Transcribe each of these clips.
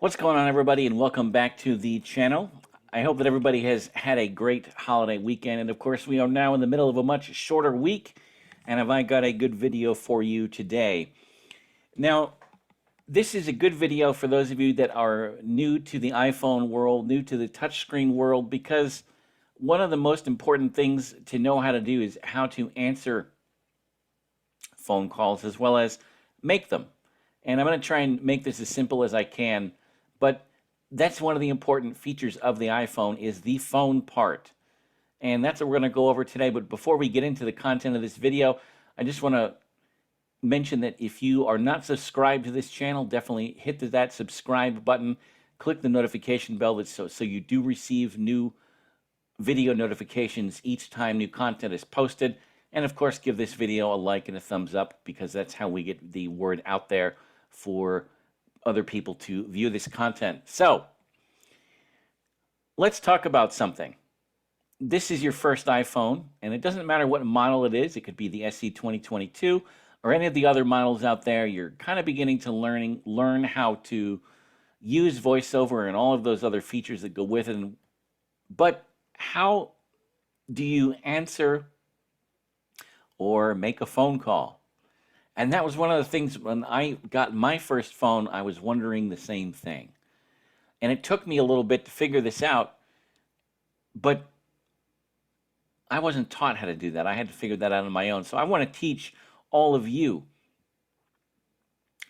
What's going on, everybody, and welcome back to the channel. I hope that everybody has had a great holiday weekend, and of course, we are now in the middle of a much shorter week, and have I got a good video for you today. Now, this is a good video for those of you that are new to the iPhone world, new to the touchscreen world, because one of the most important things to know how to do is how to answer phone calls as well as make them. And I'm going to try and make this as simple as I can, but that's one of the important features of the iPhone is the phone part. And that's what we're going to go over today. But before we get into the content of this video, I just want to mention that if you are not subscribed to this channel, definitely hit that subscribe button, click the notification bell so you do receive new video notifications each time new content is posted. And of course, give this video a like and a thumbs up, because that's how we get the word out there for other people to view this content. So let's talk about something. This is your first iPhone, and it doesn't matter what model it is. It could be the SE 2022 or any of the other models out there. You're kind of beginning to learn how to use VoiceOver and all of those other features that go with it. But how do you answer or make a phone call? And that was one of the things when I got my first phone, I was wondering the same thing. And it took me a little bit to figure this out, but I wasn't taught how to do that. I had to figure that out on my own. So I want to teach all of you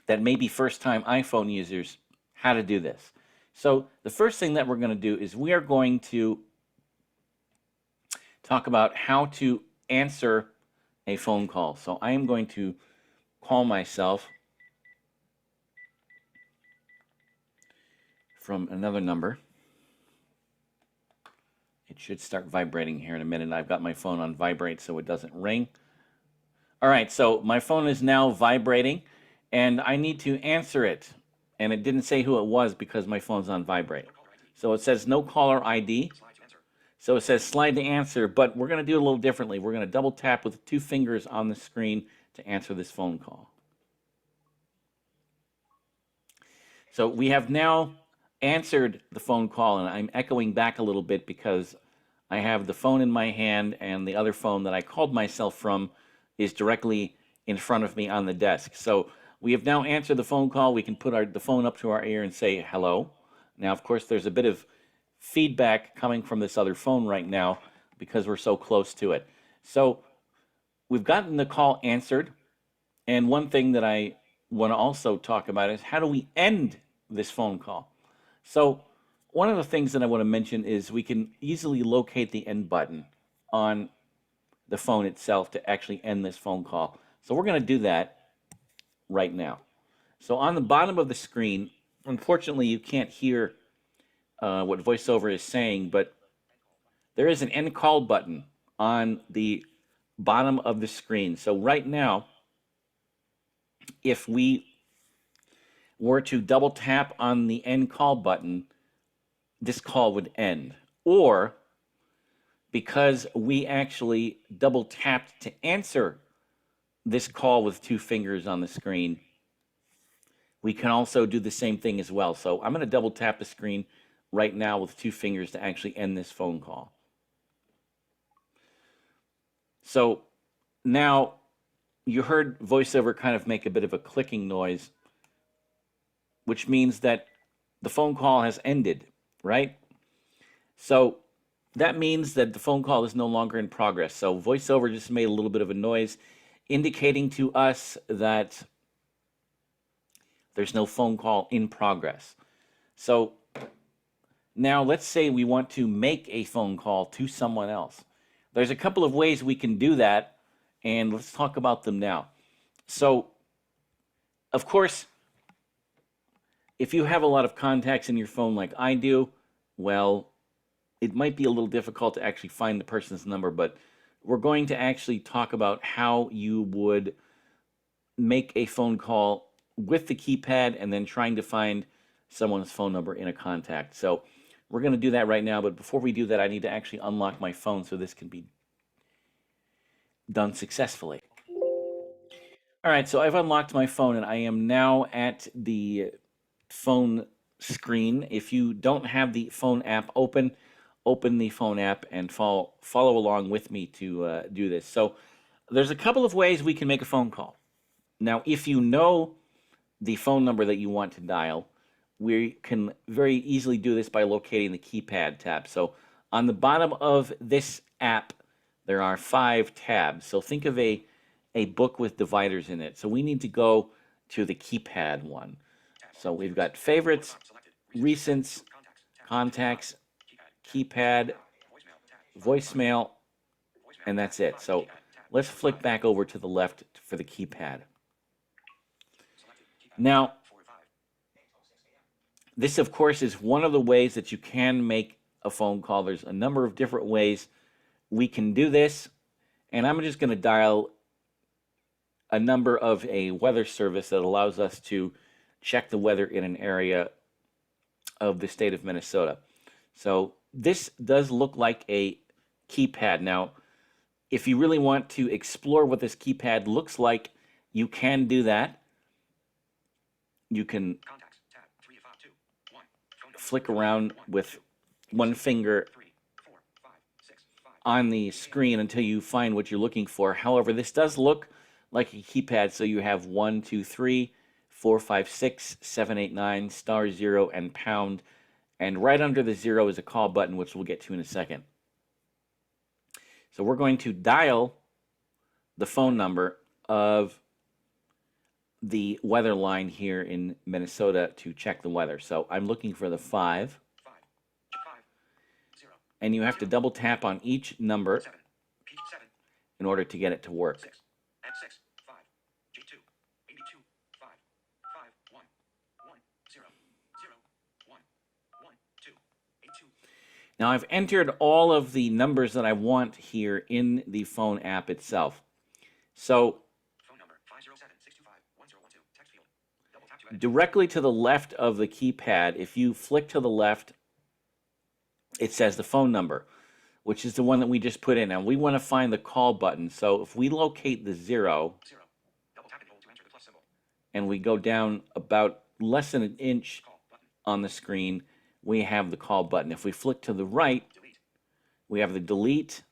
that may be first-time iPhone users how to do this. So the first thing that we're going to do is we are going to talk about how to answer a phone call. So I am going to call myself from another number. It should start vibrating here in a minute. I've got my phone on vibrate so it doesn't ring. All right, so my phone is now vibrating, and I need to answer it. And it didn't say who it was because my phone's on vibrate. So it says no caller ID. So it says slide to answer, but we're going to do it a little differently. We're going to double tap with 2 fingers on the screen to answer this phone call. So we have now answered the phone call, and I'm echoing back a little bit because I have the phone in my hand, and the other phone that I called myself from is directly in front of me on the desk. So we have now answered the phone call. We can put the phone up to our ear and say hello. Now, of course, there's a bit of feedback coming from this other phone right now because we're so close to it. So we've gotten the call answered, and one thing that I want to also talk about is how do we end this phone call? So one of the things that I want to mention is we can easily locate the end button on the phone itself to actually end this phone call. So we're going to do that right now. So on the bottom of the screen, unfortunately you can't hear what VoiceOver is saying, but there is an end call button on the bottom of the screen. So right now, if we were to double tap on the end call button, this call would end. Or because we actually double tapped to answer this call with 2 fingers on the screen, we can also do the same thing as well. So I'm going to double tap the screen right now with 2 fingers to actually end this phone call. So now you heard VoiceOver kind of make a bit of a clicking noise, which means that the phone call has ended, right? So that means that the phone call is no longer in progress. So VoiceOver just made a little bit of a noise indicating to us that there's no phone call in progress. So now let's say we want to make a phone call to someone else. There's a couple of ways we can do that, and let's talk about them now. So, of course, if you have a lot of contacts in your phone like I do, well, it might be a little difficult to actually find the person's number, but we're going to actually talk about how you would make a phone call with the keypad and then trying to find someone's phone number in a contact. So we're going to do that right now, but before we do that, I need to actually unlock my phone so this can be done successfully. All right, so I've unlocked my phone, and I am now at the phone screen. If you don't have the phone app open, open the phone app and follow along with me to do this. So there's a couple of ways we can make a phone call. Now, if you know the phone number that you want to dial, we can very easily do this by locating the keypad tab. So on the bottom of this app, there are 5 tabs. So think of a book with dividers in it. So we need to go to the keypad one. So we've got favorites, recents, contacts, keypad, voicemail, and that's it. So let's flick back over to the left for the keypad. Now, this, of course, is one of the ways that you can make a phone call. There's a number of different ways we can do this, and I'm just going to dial a number of a weather service that allows us to check the weather in an area of the state of Minnesota. So this does look like a keypad. Now, if you really want to explore what this keypad looks like, you can do that. You can flick around with one finger on the screen until you find what you're looking for. However, this does look like a keypad, so you have 1, 2, 3, 4, 5, 6, 7, 8, 9, star 0, and pound. And right under the 0 is a call button, which we'll get to in a second. So we're going to dial the phone number of the weather line here in Minnesota to check the weather. So I'm looking for the 5. And you have to double tap on each number in order to get it to work. Now I've entered all of the numbers that I want here in the phone app itself. So directly to the left of the keypad, if you flick to the left, it says the phone number, which is the one that we just put in. And we want to find the call button. So if we locate the 0, and we go down about less than an inch on the screen, we have the call button. If we flick to the right, we have the delete.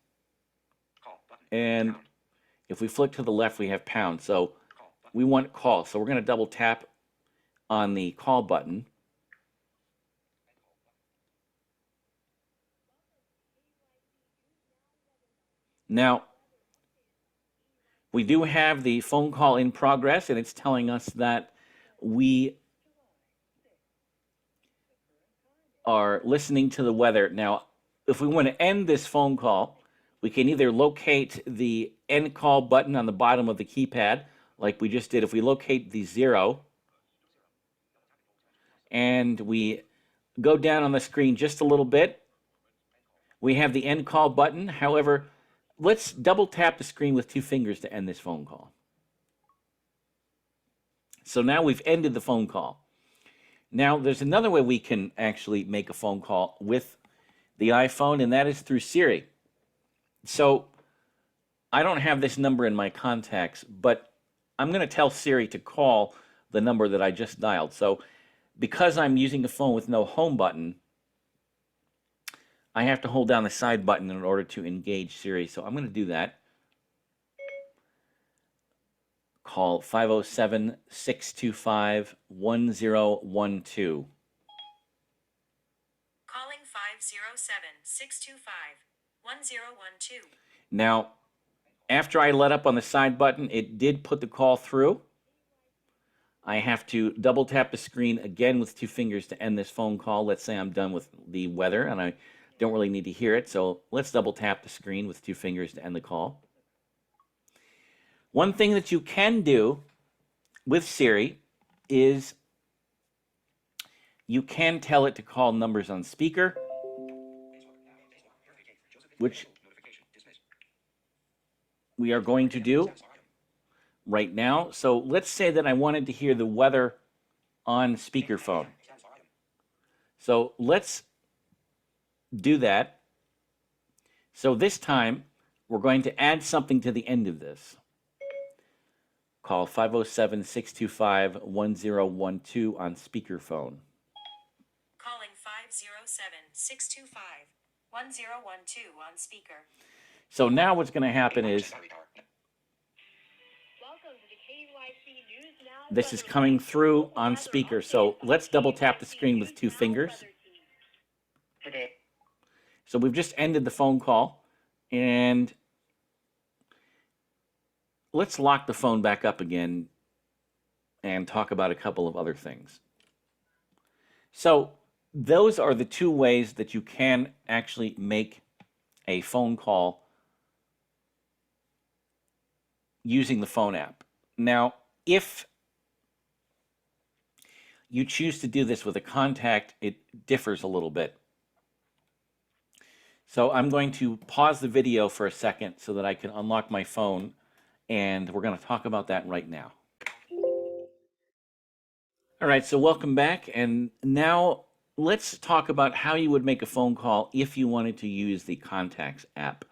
And if we flick to the left, we have pound. So we want call. So we're going to double tap on the call button. Now, we do have the phone call in progress, and it's telling us that we are listening to the weather. Now, if we want to end this phone call, we can either locate the end call button on the bottom of the keypad, like we just did. If we locate the 0, and we go down on the screen just a little bit, we have the end call button. However, let's double tap the screen with 2 fingers to end this phone call. So now we've ended the phone call. Now, there's another way we can actually make a phone call with the iPhone, and that is through Siri. So I don't have this number in my contacts, but I'm going to tell Siri to call the number that I just dialed. So because I'm using a phone with no home button, I have to hold down the side button in order to engage Siri. So I'm going to do that. Call 507-625-1012. Calling 507-625-1012. Now, after I let up on the side button, it did put the call through. I have to double tap the screen again with 2 fingers to end this phone call. Let's say I'm done with the weather and I don't really need to hear it. So let's double tap the screen with 2 fingers to end the call. One thing that you can do with Siri is you can tell it to call numbers on speaker, which we are going to do right now. So let's say that I wanted to hear the weather on speakerphone. So let's do that. So this time, we're going to add something to the end of this. Call 507-625-1012 on speakerphone. 507-625-1012 on speaker. So now what's going to happen is this is coming through on speaker. So let's double tap the screen with 2 fingers. So we've just ended the phone call, and let's lock the phone back up again and talk about a couple of other things. So those are the 2 ways that you can actually make a phone call using the phone app. Now, if you choose to do this with a contact, it differs a little bit. So I'm going to pause the video for a second so that I can unlock my phone, and we're going to talk about that right now. All right, so welcome back, and now let's talk about how you would make a phone call if you wanted to use the Contacts app.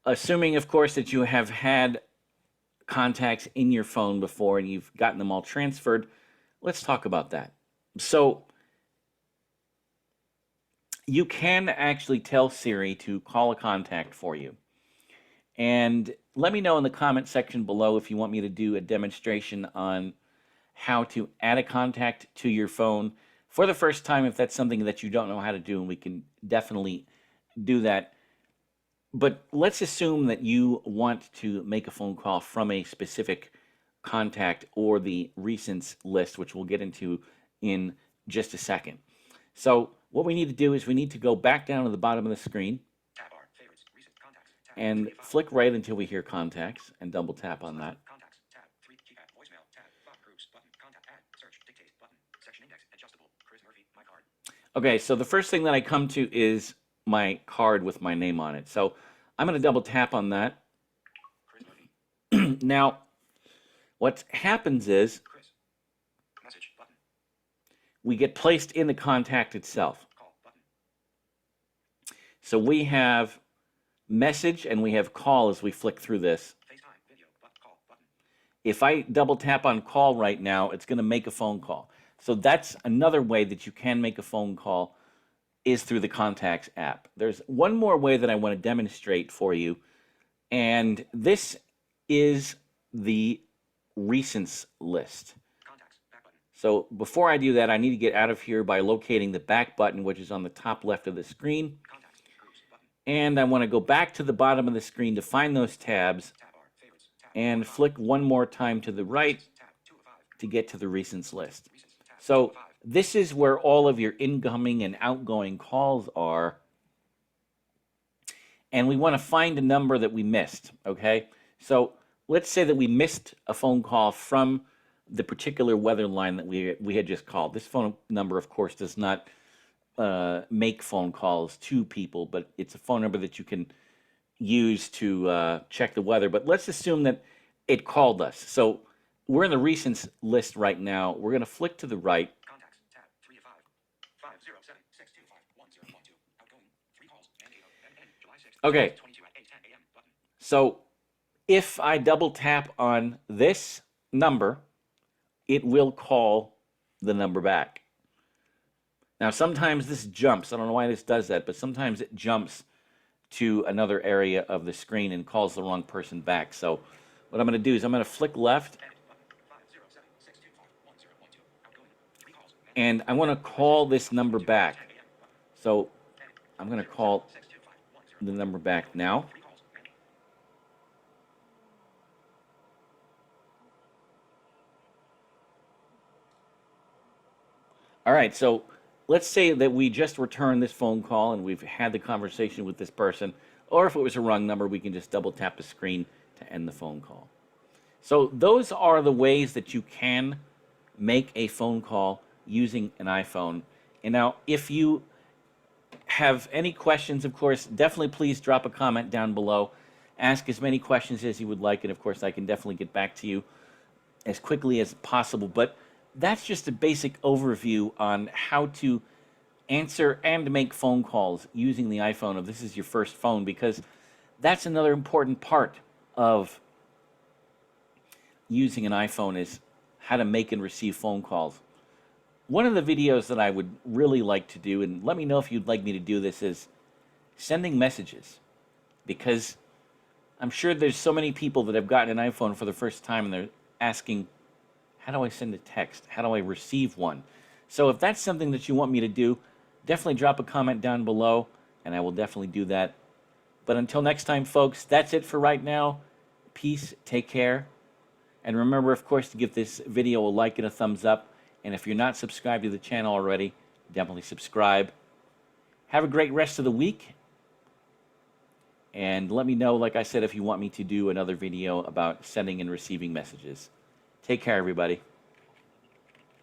Assuming, of course, that you have had contacts in your phone before and you've gotten them all transferred, let's talk about that. So you can actually tell Siri to call a contact for you. And let me know in the comment section below if you want me to do a demonstration on how to add a contact to your phone for the first time, if that's something that you don't know how to do, and we can definitely do that. But let's assume that you want to make a phone call from a specific contact or the recents list, which we'll get into in just a second. So what we need to do is we need to go back down to the bottom of the screen and flick right until we hear contacts and double tap on that. Okay, so the first thing that I come to is my card with my name on it. So I'm going to double tap on that. Now, what happens is we get placed in the contact itself. So we have message and we have call as we flick through this. If I double tap on call right now, it's going to make a phone call. So that's another way that you can make a phone call, is through the Contacts app. There's one more way that I want to demonstrate for you, and this is the recents list. So before I do that, I need to get out of here by locating the back button, which is on the top left of the screen. And I want to go back to the bottom of the screen to find those tabs and flick one more time to the right to get to the recents list. So this is where all of your incoming and outgoing calls are. And we want to find a number that we missed, okay? So let's say that we missed a phone call from the particular weather line that we had just called. This phone number, of course, does not make phone calls to people, but it's a phone number that you can use to check the weather. But let's assume that it called us. So we're in the recents list right now. We're going to flick to the right. Contacts, tab 3 of 5, 507-625-1012, outgoing, 3 calls, and July 6th, Okay. 22 at 8:10 a.m. button. So if I double tap on this number, it will call the number back. Now, sometimes this jumps. I don't know why this does that, but sometimes it jumps to another area of the screen and calls the wrong person back. So what I'm going to do is I'm going to flick left, and I want to call this number back. So I'm going to call the number back now. All right, so let's say that we just returned this phone call and we've had the conversation with this person, or if it was a wrong number, we can just double tap the screen to end the phone call. So those are the ways that you can make a phone call using an iPhone. And now, if you have any questions, of course, definitely please drop a comment down below. Ask as many questions as you would like, and of course, I can definitely get back to you as quickly as possible. But that's just a basic overview on how to answer and make phone calls using the iPhone if this is your first phone, because that's another important part of using an iPhone, is how to make and receive phone calls. One of the videos that I would really like to do, and let me know if you'd like me to do this, is sending messages. Because I'm sure there's so many people that have gotten an iPhone for the first time and they're asking, how do I send a text? How do I receive one? So if that's something that you want me to do, definitely drop a comment down below and I will definitely do that. But until next time, folks, that's it for right now. Peace, take care. And remember, of course, to give this video a like and a thumbs up. And if you're not subscribed to the channel already, definitely subscribe. Have a great rest of the week. And let me know, like I said, if you want me to do another video about sending and receiving messages. Take care, everybody.